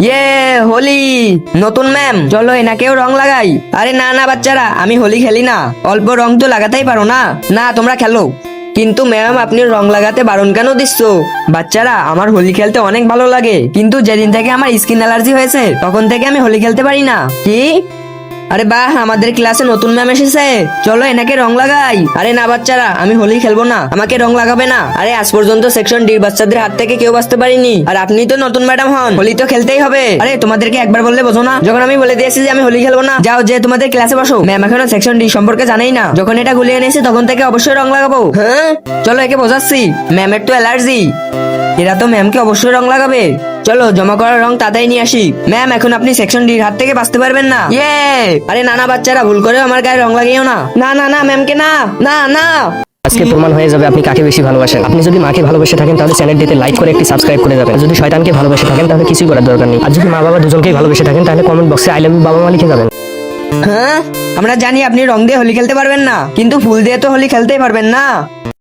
ইয়ে হোলি নতুন ম্যাম, চলো এনাকেও রং লাগাই। আরে না না বাচ্চারা, আমি হোলি খেলি না। অল্প রং তো লাগাতেই পারো না। না তোমরা খেলো। কিন্তু ম্যাম আপনি রং লাগাতে বারণ কেন দিচ্ছ? বাচ্চারা, আমার হোলি খেলতে অনেক ভালো লাগে, কিন্তু যেদিন থেকে আমার স্কিন অ্যালার্জি হয়েছে তখন থেকে আমি হোলি খেলতে পারি না। কি? আরে বাহ, আমাদের ক্লাসে নতুন ম্যাম এসেছে, চলো এনাকে রং লাগাই। আরে না বাচ্চারা, আমি হোলি খেলবো না, আমাকে রং লাগাবে না। আরে আজ পর্যন্ত সেকশন ডির বাচ্চাদের হাত থেকে কেউ বাঁচতে পারিনি, আর আপনি তো নতুন ম্যাডাম হন, হোলি তো খেলতেই হবে। আরে তোমাদেরকে একবার বললে বোঝো না? যখন আমি বলে দিয়েছি যে আমি হোলি খেলবো না, যাও যে তোমাদের ক্লাসে বসো। ম্যাম এখনো সেকশন ডি সম্পর্কে জানেই না, যখন এটা গুলিয়ে এনেছি তখন থেকে অবশ্যই রং লাগাবো। হ্যাঁ চলো, একে বোঝাচ্ছি, ম্যামের তো অ্যালার্জি, এরা তো ম্যামকে অবশ্যই রং লাগাবে। চলো জমা করা রং তাড়াতাড়ি নিয়ে আসি। ম্যাম এখন আপনি সেকশন ডির হাত থেকে বাঁচতে পারবেন না। ইয়ে! আরে নানা বাচ্চারা, ভুল করে আমার গায়ে রং লাগিও না। না না না ম্যামকে না, না না। আজকে প্রমাণ হয়ে যাবে আপনি কাকে বেশি ভালোবাসেন। আপনি যদি মাকে ভালোবেসে থাকেন তাহলে চ্যানেলটিতে লাইক করে একটি সাবস্ক্রাইব করে যাবেন। যদি শয়তানকে ভালোবেসে থাকেন তাহলে কিছুই করার দরকার নেই। আর যদি মা বাবা দুজনকেই ভালোবেসে থাকেন তাহলে কমেন্ট বক্সে আই লাভ ইউ বাবা মা লিখে যাবেন। হ্যাঁ আমরা জানি আপনি রং দিয়ে হোলি খেলতে পারবেন না, কিন্তু ফুল দিয়ে তো হোলি খেলতেই পারবেন না।